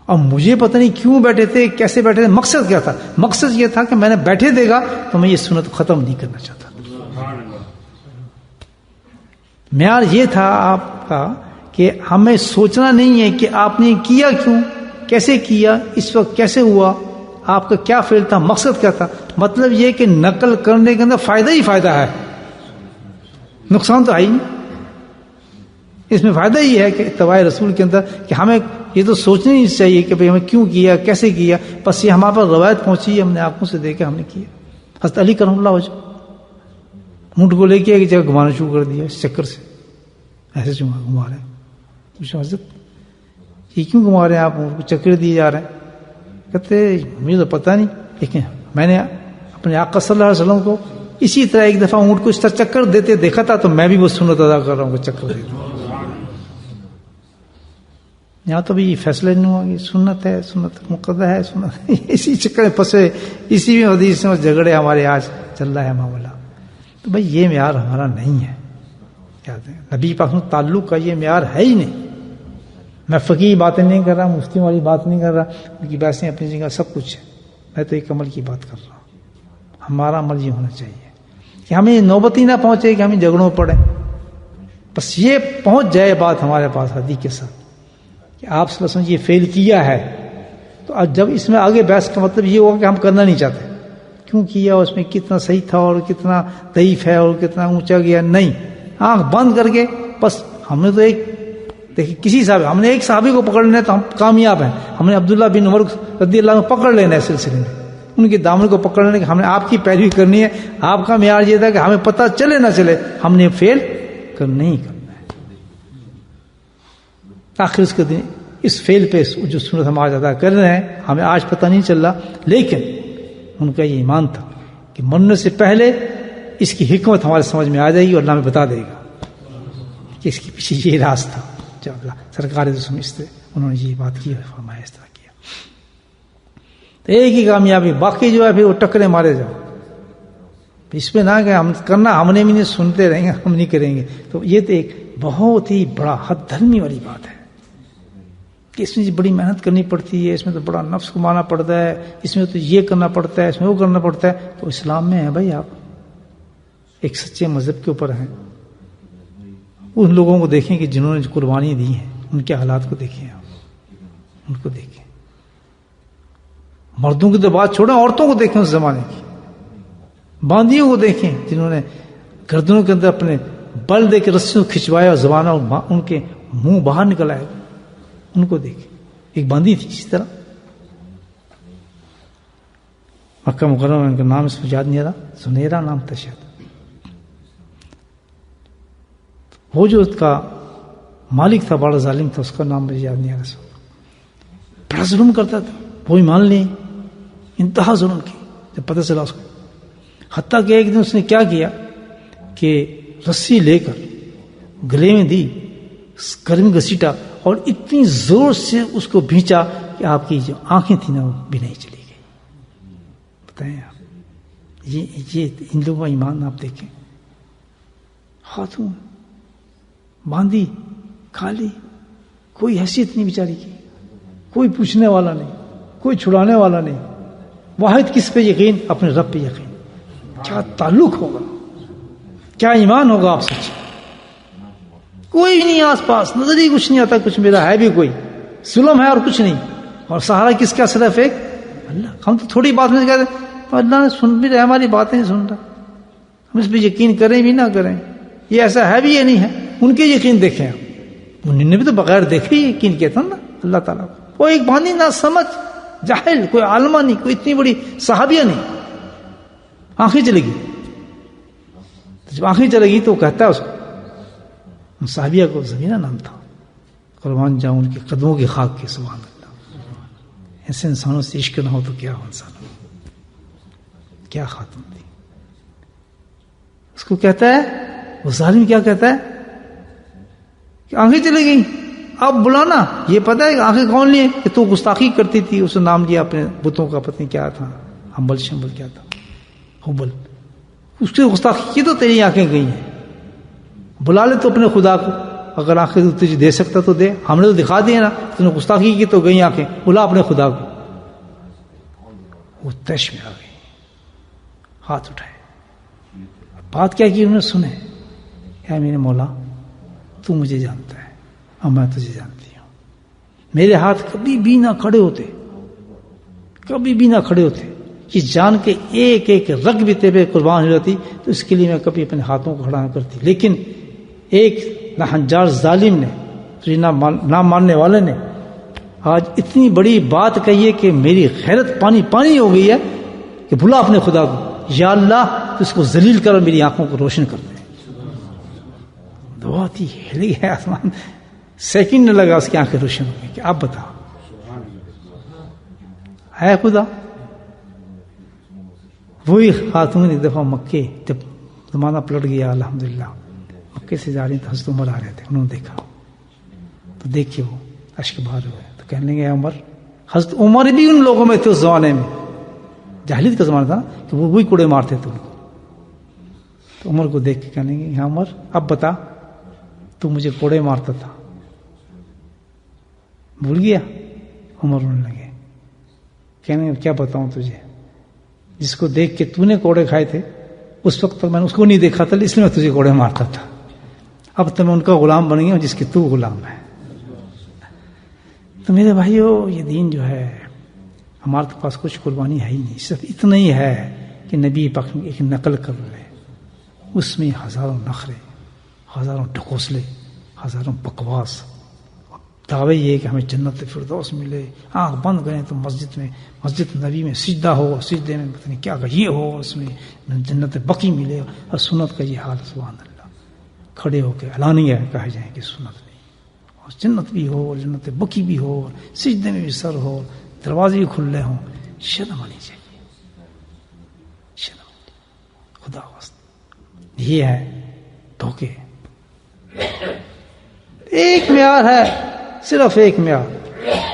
Speaker 1: اور مجھے پتہ نہیں کیوں بیٹھے تھے، کیسے بیٹھے تھے، مقصد کیا تھا. مقصد یہ تھا کہ میں نے بیٹھے دے گا تو میں یہ سنت ختم نہیں کرنا چاہتا. معیار یہ تھا آپ کا کہ ہمیں سوچنا نہیں ہے کہ آپ نے کیا کیوں، کیسے کیا، اس وقت کیسے ہوا، آپ کا کیا فعل تھا، مقصد کیا تھا. مطلب یہ کہ نقل کرنے کے اندر فائدہ ہی فائدہ ہے، نقصان تو ہے ہی نہیں. اس میں فائدہ ہی ہے کہ اتباع رسول کے اندر کہ ہمیں یہ تو سوچنا نہیں چاہیے کہ ہمیں کیوں کیا، کیسے کیا. بس یہ ہمارے پر روایت پہنچی، ہم نے آنکھوں سے دیکھا، ہم نے کیا. حضرت علی کرم اللہ وجہ اونٹ کو لے کے ایک جگہ گھمانا شروع کر دیا اس چکر سے، ایسے گھما رہے ہیں. پوچھا حضرت یہ کیوں گھما رہے ہیں آپ، اونٹ کو چکر دیے جا رہے ہیں. کہتے مجھے تو پتہ نہیں، لیکن میں نے اپنے آقا صلی اللہ علیہ وسلم کو اسی طرح ایک دفعہ اونٹ کو اس طرح چکر دیتے دیکھا تھا، تو میں بھی وہ سنت ادا کر رہا ہوں کہ چکر دیتا ہوں. یہاں تو بھی فیصلہ نہیں ہوا کہ سنت ہے، سنت مقدہ ہے، سنت اسی چکر میں پھنسے، اسی میں حدیث میں جھگڑے ہمارے آج چل رہا ہے معاملہ. تو بھائی یہ معیار ہمارا نہیں ہے. نبی پاک سے تعلق کا یہ معیار ہے ہی نہیں. میں فقیہ باتیں نہیں کر رہا، مفتی والی بات نہیں کر رہا، ان کی بحثیں اپنی جگہ سب کچھ ہے. میں تو ایک عمل کی بات کر رہا ہوں. ہمارا عمل یہ ہونا چاہیے کہ ہمیں نوبت ہی نہ پہنچے کہ ہم جھگڑوں میں پڑیں. بس یہ پہنچ جائے بات ہمارے پاس حدیث کے ساتھ کہ آپ صلی اللہ علیہ وسلم یہ فیل کیا ہے، تو اب جب اس میں آگے بحث کا مطلب یہ ہوگا کہ ہم کرنا نہیں چاہتے، کیوں کیا، اس میں کتنا صحیح تھا اور کتنا ضعیف ہے اور کتنا اونچا گیا. نہیں، آنکھ بند کر کے بس ہم نے تو ایک دیکھیے کسی صاحب ہم نے ایک صحابی کو پکڑ لینا تو ہم کامیاب ہیں. ہم نے عبداللہ بن عمر رضی اللہ عنہ پکڑ لینا ہے سلسلے میں، ان کے دامن کو پکڑ لینا کہ ہم نے آپ کی پیروی کرنی ہے. آپ کا معیار یہ تھا کہ ہمیں پتہ چلے نہ چلے ہم نے فیل کرنا ہی کرنا ہے. آخر اس کے دن اس فیل پہ جو سنت ہم آج ادا کر رہے ہیں ہمیں آج پتہ نہیں چل رہا، لیکن ان کا یہ ایمان تھا کہ مرنے سے پہلے اس کی حکمت ہمارے سمجھ میں آ جائے گی اور اللہ ہمیں بتا دے گا کہ اس کے پیچھے یہ راز تھا. جب اللہ سرکار تو سمجھتے انہوں نے یہ بات کی اور فرمایا اس طرح کیا. تو ایک ہی کامیابی، باقی جو ہے پھر وہ ٹکرے مارے جاؤ، اس میں نہ کہ ہم کرنا ہم نے بھی نہیں، سنتے رہیں گے ہم نہیں کریں گے. تو یہ تو ایک بہت ہی بڑا حد دھرمی والی بات ہے کہ اس میں بڑی محنت کرنی پڑتی ہے، اس میں تو بڑا نفس کو مارنا پڑتا ہے، اس میں تو یہ کرنا پڑتا ہے، اس میں وہ کرنا پڑتا ہے. تو اسلام میں ہے بھائی، آپ ایک سچے مذہب کے اوپر ہیں. ان لوگوں کو دیکھیں کہ جنہوں نے قربانی دی ہیں، ان کے حالات کو دیکھیں، آپ ان کو دیکھیں. مردوں کی تو بات چھوڑیں، عورتوں کو دیکھیں اس زمانے کی، باندیوں کو دیکھیں جنہوں نے گردنوں کے اندر اپنے بل دے کے رسیوں کھچوایا اور زبانہ ان کے منہ باہر نکل آئے، ان کو دیکھیں. ایک باندی تھی اسی طرح مکہ مکرمہ، ان کا نام اس میں یاد نہیں آ رہا، زنیرہ نام تھا شاید. وہ جو اس کا مالک تھا بڑا ظالم تھا، اس کا نام مجھے یاد نہیں آ رہا، بڑا ظلم کرتا تھا. وہی مان لیں انتہا ظلم کی جب پتہ چلا اس کو. حتیٰ کہ ایک دن اس نے کیا کیا کہ رسی لے کر گلے میں دی، گرمی گھسیٹا اور اتنی زور سے اس کو بھینچا کہ آپ کی جو آنکھیں تھیں نا وہ بھی نہیں چلی گئی. بتائیں آپ، یہ ان لوگوں کا ایمان آپ دیکھیں. خاتون باندھی کھالی، کوئی حیثیت نہیں بیچاری کی، کوئی پوچھنے والا نہیں، کوئی چھڑانے والا نہیں. واحد کس پہ یقین؟ اپنے رب پہ یقین. کیا تعلق ہوگا، کیا ایمان ہوگا آپ سچ. کوئی بھی نہیں آس پاس، نظر ہی کچھ نہیں آتا کچھ میرا ہے بھی کوئی، ظلم ہے اور کچھ نہیں. اور سہارا کس کا؟ صرف ایک اللہ. ہم تو تھوڑی بات میں کہتے ہیں اللہ نے سن بھی رہا، ہماری باتیں نہیں سن رہا، ہم اس پہ یقین کریں بھی نہ کریں. یہ ایسا ہے بھی یہ نہیں ہے. ان کے یقین دیکھیں آپ، انہوں نے بھی تو بغیر دیکھے ہی یقین کیا تھا نا اللہ تعالیٰ کو. وہ ایک بانی نہ سمجھ جاہل، کوئی عالمہ نہیں، کوئی اتنی بڑی صحابیہ نہیں، آنکھیں چلے گی. جب آنکھیں چلے گی تو وہ کہتا ہے اس کو، صحابیہ کو زمینہ نام تھا، قربان جاؤں ان کے قدموں کی خاک کے. سبحان اللہ. ایسے انسانوں سے عشق نہ ہو تو کیا ہو انسانوں، کیا خاتون تھی. اس کو کہتا ہے وہ ظالم، کیا کہتا ہے کہ آنکھیں چلے گئی، اب بلانا. یہ پتہ ہے کہ آنکھیں کون لیے کہ تو گستاخی کرتی تھی، اس نے نام لیا اپنے بتوں کا، پتہ نہیں کیا تھا، حنبل شنبل کیا تھا، حبل. اس کی گستاخی کی تو تیری آنکھیں گئی ہیں. بلا لے تو اپنے خدا کو، اگر آنکھیں تو تجھے دے سکتا تو دے، ہم نے تو دکھا دیا نا، تو نے گستاخی کی تو گئی آنکھیں، بلا اپنے خدا کو. وہ تش میں آ گئی، ہاتھ اٹھائے. بات کیا کی انہوں نے سنے، اے میرے مولا تو مجھے جانتا ہے اور میں تجھے جانتی ہوں. میرے ہاتھ کبھی بھی نہ کھڑے ہوتے، کبھی بھی نہ کھڑے ہوتے، کہ جان کے ایک ایک رگ بھی تیرے قربان ہو جاتی تو اس کے لیے میں کبھی اپنے ہاتھوں کو کھڑا نہ کرتی. لیکن ایک ناہنجار ظالم نے، تجھے نہ ماننے والے نے آج اتنی بڑی بات کہی ہے کہ میری غیرت پانی پانی ہو گئی ہے کہ بھلا اپنے خدا کو، یا اللہ تو اس کو ذلیل کر اور میری آنکھوں کو روشن کر دے. بہت ہی ہل گیا آسمان، سیکنڈ نہ لگا اس کی آنکھیں روشن ہو گئی. کہ آپ بتاؤ ہے خدا. وہی خاتون ایک دفعہ مکے، جب زمانہ پلٹ گیا الحمدللہ، مکے سے جا رہی تھے، حضرت عمر آ رہے تھے، انہوں نے دیکھا تو دیکھے وہ اشک بہار ہوئے تو کہنے لگے عمر. حضرت عمر بھی ان لوگوں میں تھے اس زمانے میں، جاہلیت کا زمانہ تھا کہ وہ وہی کوڑے مارتے تھے ان کو. تو عمر کو دیکھ کے کہنے لگے عمر اب بتا، تو مجھے کوڑے مارتا تھا بھول گیا؟ عمر رونے لگے، کہنے کیا بتاؤں تجھے، جس کو دیکھ کے تو نے کوڑے کھائے تھے اس وقت تک میں نے اس کو نہیں دیکھا تھا، اس لیے میں تجھے کوڑے مارتا تھا. اب تو میں ان کا غلام بن گیا ہوں جس کے تو غلام ہے. تو میرے بھائیو، یہ دین جو ہے ہمارے پاس کچھ قربانی ہے ہی نہیں، صرف اتنا ہی ہے کہ نبی پاک ایک نقل کر رہے، اس میں ہزاروں نخرے، ہزاروں ڈھکوسلے، ہزاروں بکواس، دعوے یہ کہ ہمیں جنت فردوس ملے، آنکھ بند کریں تو مسجد نبی میں سجدہ ہو، سجدے میں پتہ نہیں کیا یہ ہو، اس میں جنت بقی ملے، اور سنت کا یہ حال. سبحان اللہ، کھڑے ہو کے اعلانیہ کہا جائے کہ سنت نہیں، اور جنت بھی ہو، جنت بقی بھی ہو، سجدے میں بھی سر ہو، دروازے بھی کھلے ہوں. شرم آنی چاہیے، شرم. خدا واسطے یہ ہے دھوکے. ایک معیار ہے، صرف ایک معیار.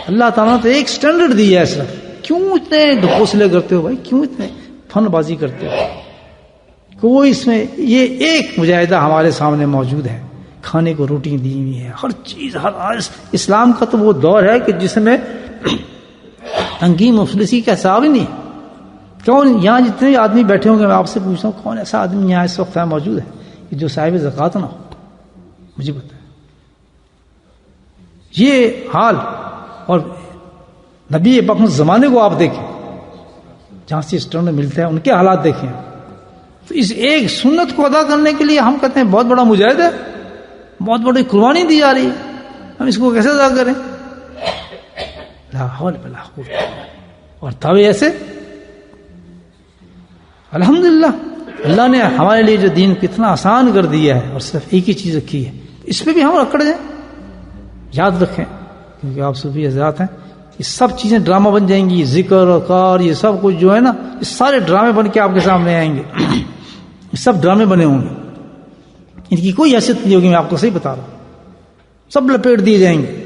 Speaker 1: اللہ تعالیٰ نے تو ایک سٹینڈرڈ دیا ہے صرف. کیوں اتنے ڈھکوسلے کرتے ہو بھائی؟ کیوں اتنے فن بازی کرتے ہو؟ کوئی اس میں یہ ایک مجاہدہ ہمارے سامنے موجود ہے. کھانے کو روٹی دی ہوئی ہے، ہر چیز، ہر اسلام کا تو وہ دور ہے کہ جس میں تنگی مفلسی کا حساب ہی نہیں. کون یہاں جتنے آدمی بیٹھے ہوں گے، میں آپ سے پوچھتا ہوں کون ایسا آدمی یہاں اس وقت موجود ہے کہ جو صاحب زکوٰۃ نہ ہو؟ مجھے بتائیں. یہ حال، اور نبی پاک زمانے کو آپ دیکھیں، جہاں سے اسٹینڈرڈ ملتا ہے، ان کے حالات دیکھیں. تو اس ایک سنت کو ادا کرنے کے لیے ہم کہتے ہیں بہت بڑا مجاہد ہے، بہت بڑی قربانی دی جا رہی ہے، ہم اس کو کیسے ادا کریں؟ لا حول ولا قوت. اور دعوے ایسے. الحمدللہ اللہ نے ہمارے لیے جو دین کتنا آسان کر دیا ہے، اور صرف ایک ہی چیز رکھی ہے، اس پہ بھی ہم اکڑ جائیں. یاد رکھیں، کیونکہ آپ صوفی حضرات ہیں، یہ سب چیزیں ڈرامہ بن جائیں گی. ذکر اور کار، یہ سب کچھ جو ہے نا، یہ سارے ڈرامے بن کے آپ کے سامنے آئیں گے. یہ سب ڈرامے بنے ہوں گے، ان کی کوئی حیثیت نہیں ہوگی. میں آپ کو صحیح بتا رہا ہوں، سب لپیٹ دیے جائیں گے.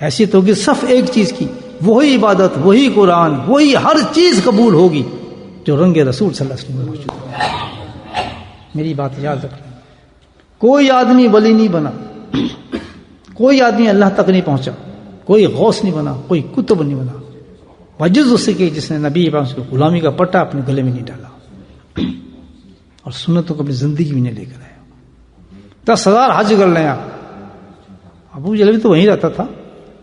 Speaker 1: حیثیت ہوگی صرف ایک چیز کی، وہی عبادت، وہی قرآن، وہی ہر چیز قبول ہوگی جو رنگ رسول صلی اللہ علیہ وسلم میں موجود ہے. میری بات یاد رکھنا، کوئی آدمی ولی نہیں بنا، کوئی آدمی اللہ تک نہیں پہنچا، کوئی غوث نہیں بنا، کوئی کتب نہیں بنا، وجز اس سے کہ جس نے نبی پاک کو غلامی کا پٹا اپنے گلے میں نہیں ڈالا اور سنتوں کو اپنی زندگی میں نہیں لے کر آیا. 10,000 حج کر لیں آپ. ابو جہل بھی تو وہیں رہتا تھا،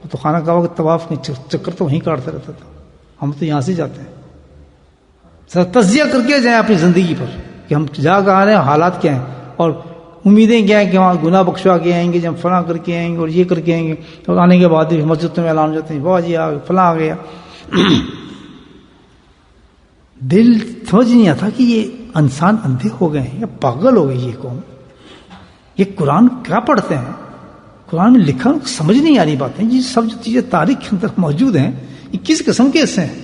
Speaker 1: وہ تو خانہ کعبہ کے طواف کے چکر تو وہیں کاٹتا رہتا تھا. ہم تو یہاں سے جاتے ہیں. ذرا تجزیہ کر کے جائیں اپنی زندگی پر کہ ہم جا کر آ رہے ہیں، حالات کیا ہیں، اور امیدیں کیا ہیں کہ وہاں گناہ بخشوا کے آئیں گے، جب فلاں کر کے آئیں گے اور یہ کر کے آئیں گے. تو آنے کے بعد بھی مسجد میں اعلان ہو جاتے ہیں، واہ جی آ فلاں آ گیا. دل سمجھ نہیں آتا کہ یہ انسان اندھے ہو گئے ہیں یا پاگل ہو گئی یہ قوم. یہ قرآن کیا پڑھتے ہیں؟ قرآن میں لکھا سمجھ نہیں آ رہی باتیں. یہ سب جو چیزیں تاریخ کے اندر موجود ہیں، یہ کس قسم کے حصے ہیں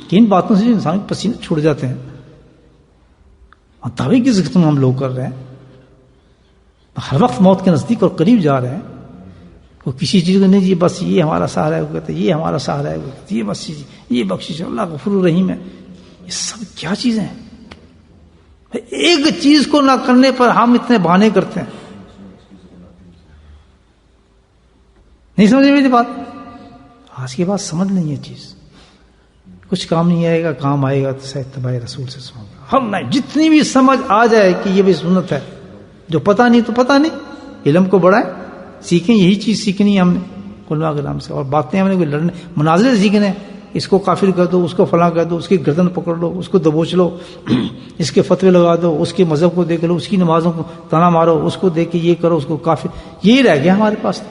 Speaker 1: کہ ان باتوں سے جو انسان کے پسینے چھوڑ جاتے ہیں. اور دعوے کس قسم ہم لوگ کر رہے ہیں؟ ہر وقت موت کے نزدیک اور قریب جا رہے ہیں. وہ کسی چیز کو نہیں جی بس یہ ہمارا سہارا ہے، وہ کہتے ہیں یہ ہمارا سہارا ہے، وہ کہتے ہیں یہ بس یہ بخشش اللہ غفور الرحیم ہے. یہ سب کیا چیزیں ہیں؟ ایک چیز کو نہ کرنے پر ہم اتنے بہانے کرتے ہیں. نہیں سمجھ میری بات؟ آج کے بعد سمجھ نہیں یہ چیز. کچھ کام نہیں آئے گا، کام آئے گا تو شاید اتباع رسول سے سمجھ گا. ہم نہیں، جتنی بھی سمجھ آ جائے کہ یہ بھی سنت ہے، جو پتہ نہیں تو پتہ نہیں، علم کو بڑھائیں، سیکھیں. یہی چیز سیکھنی ہے ہم نے علماء کے نام سے. اور باتیں ہم نے کوئی لڑنے مناظرے سیکھنے، اس کو کافر کر دو، اس کو فلاں کر دو، اس کی گردن پکڑ لو، اس کو دبوچ لو، اس کے فتوے لگا دو، اس کے مذہب کو دیکھ لو، اس کی نمازوں کو تانا مارو، اس کو دیکھ کے یہ کرو، اس کو کافر. یہی رہ گیا ہمارے پاس.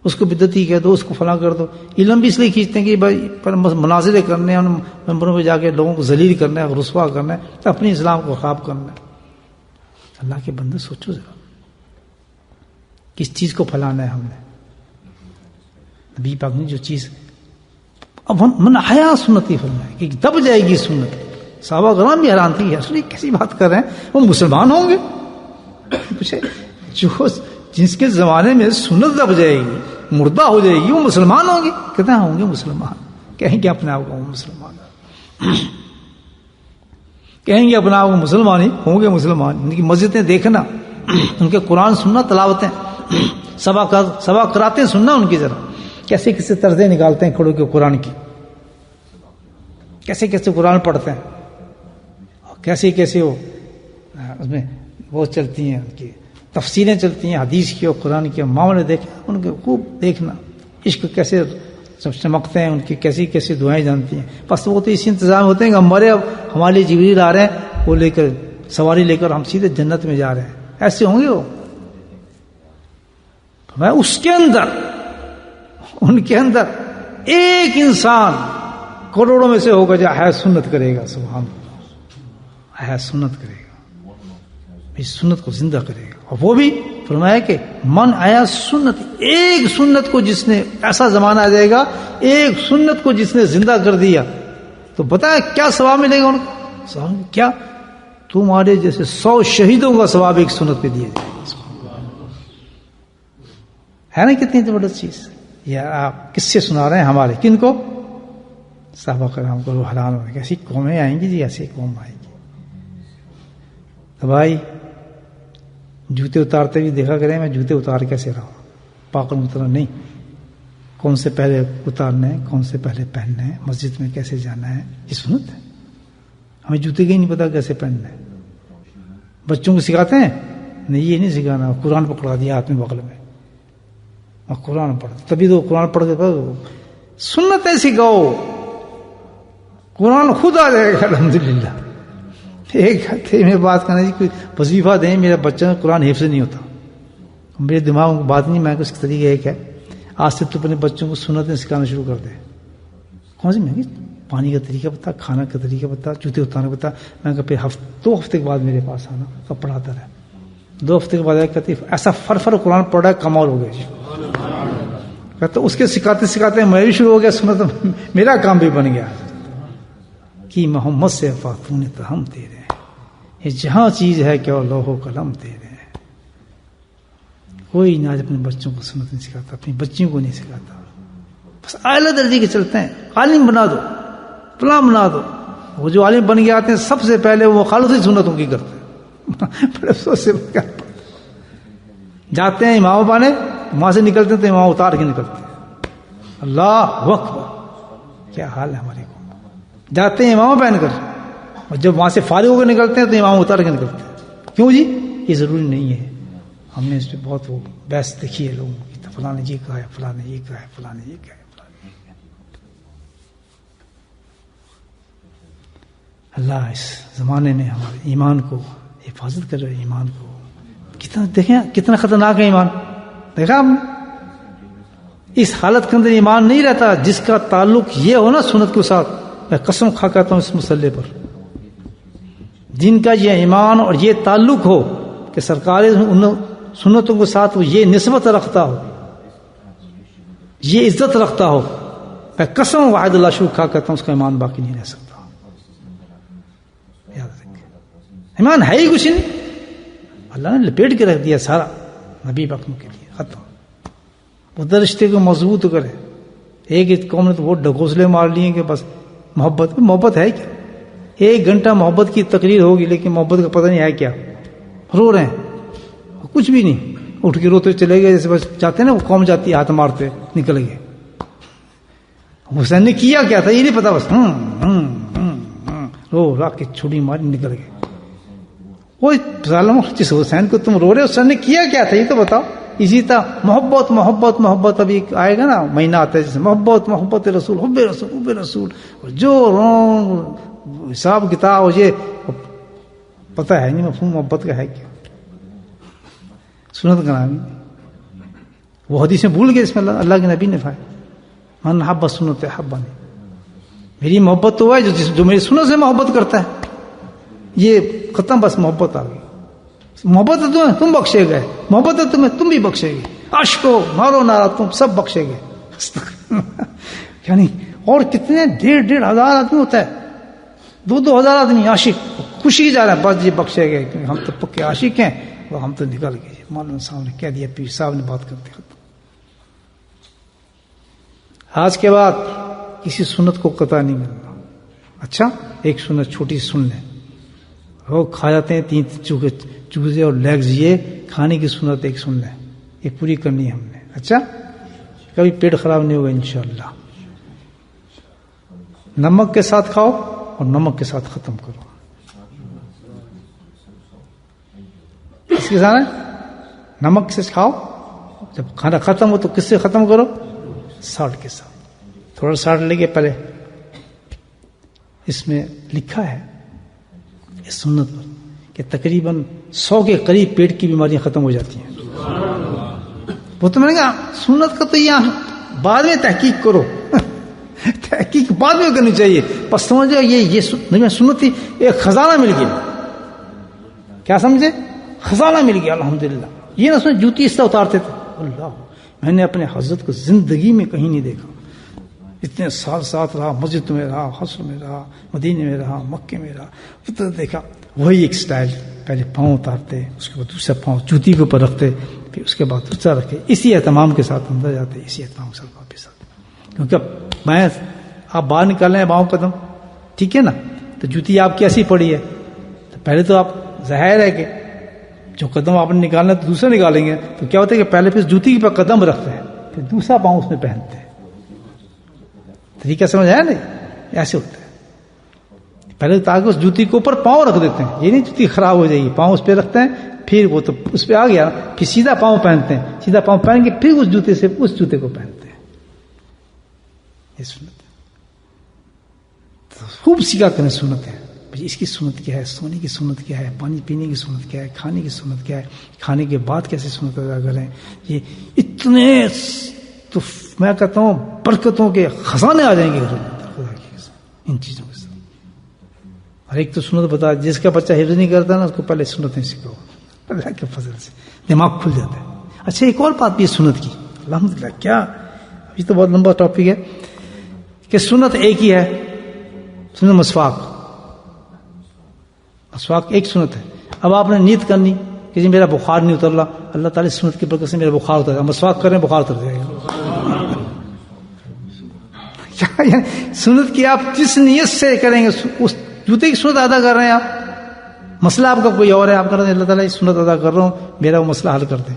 Speaker 1: اس کو بدعتی کہہ دو، اس کو فلاں کر دو. علم بھی اس لیے کھینچتے ہیں کہ بھائی مناظرے کرنے ہیں، ممبروں پہ جا کے لوگوں کو ذلیل کرنا ہے، رسوا کرنا ہے، تو اپنی اسلام کو خراب کرنا ہے. اللہ کے بندے سوچو ذرا، کس چیز کو پھیلانا ہے ہم نے؟ نبی پاک نے جو چیز اب من حیا سنتی فرمایا کہ دب جائے گی سنت. صحابہ کرام بھی حیران تھے، رسول یہ کیسی بات کر رہے ہیں، وہ مسلمان ہوں گے؟ پوچھے جو جس کے زمانے میں سنت دب جائے گی، مردہ ہو جائے گی، وہ مسلمان ہوں گے؟ کہتے ہیں ہوں گے مسلمان. کہیں گے اپنے آپ کو مسلمان، کہیں گے اپنے آپ کو مسلمان ہی ہوں گے مسلمان. ان کی مسجدیں دیکھنا، ان کے قرآن سننا، تلاوتیں سبا کراتے سننا ان کی. ذرا کیسے کیسے طرزیں نکالتے ہیں کھڑوں کے قرآن کی، کیسے کیسے قرآن پڑھتے ہیں. کیسے کیسے وہ اس میں وہ چلتی ہیں، ان کی تفصیلیں چلتی ہیں حدیث کی اور قرآن کے معاملے دیکھیں، ان کے خوب دیکھنا، عشق کیسے سب چمکتے ہیں، ان کی کیسی کیسی دعائیں جانتی ہیں. بس وہ تو اسی انتظام ہوتے ہیں کہ ہمارے اب ہمارے لیے جبریل آ رہے ہیں، وہ لے کر سواری لے کر ہم سیدھے جنت میں جا رہے ہیں. ایسے ہوں گے وہ. میں اس کے اندر، ان کے اندر ایک انسان کروڑوں میں سے ہوگا جو ہے سنت کرے گا. سبحان اللہ، ہے سنت کرے گا، اس سنت کو زندہ کرے گا. اور وہ بھی فرمایا کہ من آیا سنت، ایک سنت کو جس نے، ایسا زمانہ آ جائے گا ایک سنت کو جس نے زندہ کر دیا تو بتایا کیا ثواب ملے گا ان کو. ثواب کیا؟ تمہارے جیسے 100 شہیدوں کا ثواب ایک سنت پہ دیا جائے گا. ہے نا کتنی زبردست چیز. یہ آپ کس سے سنا رہے ہیں؟ ہمارے کن کو؟ صحابہ کرام کو. حیران ہو گئے ایسی قومیں آئیں گی جی، ایسی قوم آئیں گی. تو بھائی جوتے اتارتے بھی دیکھا کریں، میں جوتے اتار کیسے رہا ہوں، پاکل اترنا نہیں، کون سے پہلے اتارنا ہے، کون سے پہلے پہننا ہے، مسجد میں کیسے جانا ہے، یہ سنت ہے. ہمیں جوتے کا ہی نہیں پتا کیسے پہننا ہے. بچوں کو سکھاتے ہیں نہیں، یہ نہیں سکھانا. قرآن پکڑا دیا ہاتھ میں بغل میں اور قرآن پڑھ، تبھی تو قرآن پڑھ کے سنت ہے سکھاؤ، قرآن خود آ جائے گا. الحمدللہ. ایک ہفتے میں بات کرنا جی کوئی وظیفہ دیں، میرا بچہ قرآن حفظ نہیں ہوتا، میرے دماغ میں بات نہیں. میں اس کا طریقہ ایک ہے، آج سے تو اپنے بچوں کو سنتیں سکھانا شروع کر دے. کون سی مہنگی؟ پانی کا طریقہ بتا، کھانا کا طریقہ بتا، جوتے اتارنا بتا. میں کہا پھر 2 ہفتے کے بعد میرے پاس آنا، کب پڑھاتا رہا. 2 ہفتے کے بعد کہتے ایسا فر قرآن پڑھ رہا ہے، کمال ہو گیا جی. کہتے اس کے سکھاتے سکھاتے میں بھی شروع ہو گیا سنت، میرا کام بھی بن گیا. کہ محمد سے فاتون تو ہم تیرے، یہ جہاں چیز ہے کہ لوح و قلم تیرے. کوئی نہ اپنے بچوں کو سنت نہیں سکھاتا، اپنی بچیوں کو نہیں سکھاتا. بس اعلیٰ درجے کے چلتے ہیں، عالم بنا دو، فلاں بنا دو. وہ جو عالم بن کے آتے ہیں سب سے پہلے وہ خالصی سنتوں کی کرتے ہیں. بڑے افسوس سے جاتے ہیں امام پانے، وہاں سے نکلتے ہیں تو امام اتار کے نکلتے ہیں. اللہ اکبر، کیا حال ہے ہمارے کو. جاتے ہیں امام پہن کر، اور جب وہاں سے فارغ ہو کے نکلتے ہیں تو امام اتار کے نکلتے ہیں. کیوں جی؟ یہ ضروری نہیں ہے. ہم نے اس پہ بہت وہ بحث دیکھی ہے لوگوں کی، فلاں نے یہ کہا ہے، فلاں نے یہ کہا ہے، فلاں نے یہ کہا ہے. اللہ اس زمانے میں ہمارے ایمان کو حفاظت کر رہے. ایمان کو کتنا دیکھیں، کتنا خطرناک ہے ایمان. دیکھا ہم نے اس حالت کے اندر ایمان نہیں رہتا جس کا تعلق یہ ہو نا سنت کے ساتھ. میں قسم کھا کہتا ہوں اس مسئلے پر، جن کا یہ ایمان اور یہ تعلق ہو کہ سرکار سنتوں کے ساتھ وہ یہ نسبت رکھتا ہو، یہ عزت رکھتا ہو، میں قسم واحد اللہ شروع کھا کہتا ہوں اس کا ایمان باقی نہیں رہ سکتا. یاد رکھیں، ایمان ہے ہی کچھ نہیں. اللہ نے لپیٹ کے رکھ دیا سارا نبی پاکوں کے لیے، ختم. وہ رشتے کو مضبوط کرے. ایک قوم نے تو وہ ڈھکوسلے مار لیے کہ بس محبت ہے کیا. 1 گھنٹہ محبت کی تقریر ہوگی لیکن محبت کا پتہ نہیں ہے کیا. رو رہے ہیں، کچھ بھی نہیں، اٹھ کے روتے چلے گئے. جیسے بس جاتے ہیں نا، وہ قوم جاتی ہے ہاتھ مارتے نکل گئے. حسین نے کیا کیا تھا یہ نہیں پتا، بس رو را کے چھڑی ماری نکل گئے. وہ جس حسین کو تم رو رہے حسین نے کیا کیا تھا یہ تو بتاؤ. اسی طرح محبت محبت محبت، ابھی آئے گا نا مہینہ آتا ہے جیسے محبت محبت رسول، حب رسول حب رسول. جو حساب کتاب یہ پتہ ہے نہیں مفہوم محبت کا ہے کیا. سنت کا نام وہ حدیث میں بھول گئے. اس میں اللہ کے نبی نے فرمایا من حب سنت حبنی، میری محبت تو ہے جو میری سنت سے محبت کرتا ہے. یہ ختم، بس محبت آ گئی. محبت ہے تمہیں، تم بخشے گئے. محبت ہے تمہیں، تم بھی بخشے گئے. عشق ہو مارو نارا تم سب بخشے گئے. یعنی اور کتنے 1,500 آدمی ہوتا ہے، 2 ہزار آدمی عاشق خوشی جا رہا ہے، بس یہ بخشے گئے کیونکہ ہم تو پکے عاشق ہیں. وہ ہم تو نکل گئے. مولانا صاحب نے کہہ دیا، پیر صاحب نے بات کرتے ختم. آج کے بعد کسی سنت کو قطع نہیں کرنا. اچھا ایک سنت چھوٹی سن لیں. وہ کھا جاتے ہیں 3 چوزے اور لیگز، یہ کھانے کی سنت ایک سن لیں، یہ پوری کرنی ہے ہم نے. اچھا کبھی پیٹ خراب نہیں ہوگا انشاءاللہ. نمک کے ساتھ کھاؤ اور نمک کے ساتھ ختم کرو. کے ساتھ ہے نمک سے کھاؤ، جب کھانا ختم ہو تو کس سے ختم کرو؟ سالٹ کے ساتھ۔ تھوڑا سالٹ لے کے پہلے اس میں لکھا ہے اس سنت پر کہ تقریباً 100 کے قریب پیٹ کی بیماریاں ختم ہو جاتی ہیں۔ وہ تو میں نے کہا سنت کا تو یہاں بعد میں تحقیق کرو، تحقیق بعد میں کرنی چاہیے، بس سمجھو یہ سنت تھی، ایک خزانہ مل گیا۔ کیا سمجھے؟ خزانہ مل گیا الحمدللہ۔ یہ نہ سمجھ جوتی اس سے اتارتے تھے، اللہ میں نے اپنے حضرت کو زندگی میں کہیں نہیں دیکھا، اتنے سال ساتھ رہا، مسجد میں رہا، حسن میں رہا، مدینے میں رہا، مکے میں رہا، اتنا دیکھا وہی ایک سٹائل، پہلے پاؤں اتارتے، اس کے بعد دوسرا پاؤں جوتی کے اوپر رکھتے، پھر اس کے بعد دوسرا رکھے، اسی اہتمام کے ساتھ اندر جاتے، اسی اہتمام کے ساتھ واپس آتے۔ کیونکہ میں آپ باہر نکال رہے ہیں باؤں قدم، ٹھیک ہے نا، تو جوتی آپ کی ایسی پڑی ہے، تو پہلے تو آپ ظاہر ہے کہ جو قدم آپ نے نکالنا ہے تو دوسرا نکالیں گے، تو کیا ہوتا ہے کہ پہلے پھر جوتی کے پر قدم رکھتے ہیں، پھر دوسرا پاؤں اس میں پہنتے ہیں۔ طریقہ سمجھ آیا نہیں؟ ایسے ہوتا ہے، پہلے تاکہ اس جوتی کے اوپر پاؤں رکھ دیتے ہیں، یہ نہیں جوتی خراب ہو جائے گی، پاؤں اس پہ رکھتے ہیں، پھر وہ تو اس پہ آ گیا، پھر سیدھا پاؤں پہنتے ہیں، سیدھا پاؤں پہن کے پھر اس جوتے سے اس جوتے کو پہنتے ہیں۔ یہ سنت ہے، تو خوب سیکھا کریں سنت ہے، اس کی سنت کیا ہے، سونے کی سنت کیا ہے، پانی پینے کی سنت کیا ہے، کھانے کی سنت کیا ہے، کھانے کے بعد کیسے سنت ادا کریں۔ یہ اتنے تو میں کہتا ہوں برکتوں کے خزانے آ جائیں گے ان چیزوں کے ساتھ۔ اور ایک تو سنت بتا، جس کا بچہ حفظ نہیں کرتا نا اس کو پہلے سنتیں سکھاؤ، اللہ کے فضل سے دماغ کھل جاتا ہے۔ اچھا ایک اور بات بھی سنت کی، الحمدللہ، کیا یہ تو بہت لمبا ٹاپک ہے کہ سنت ایک ہی ہے، سنت مسواک، مسواک ایک سنت ہے۔ اب آپ نے نیت کرنی کہ جی میرا بخار نہیں اتر رہا، اللہ تعالی سنت کی برکت سے میرا بخار اتر جائے گا، مسواک کریں بخار اتر جائے گا۔ سنت کی آپ جس نیت سے کریں گے، اس جوتے کی سنت ادا کر رہے ہیں آپ، مسئلہ آپ کا کوئی اور ہے، آپ کر رہے ہیں اللہ تعالیٰ سنت ادا کر رہا ہوں میرا وہ مسئلہ حل کر دیں،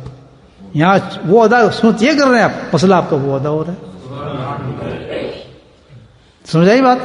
Speaker 1: یہاں وہ ادا سنت یہ کر رہے ہیں آپ، مسئلہ آپ کا وہ ادا ہو رہا ہے۔ سمجھ آئی بات؟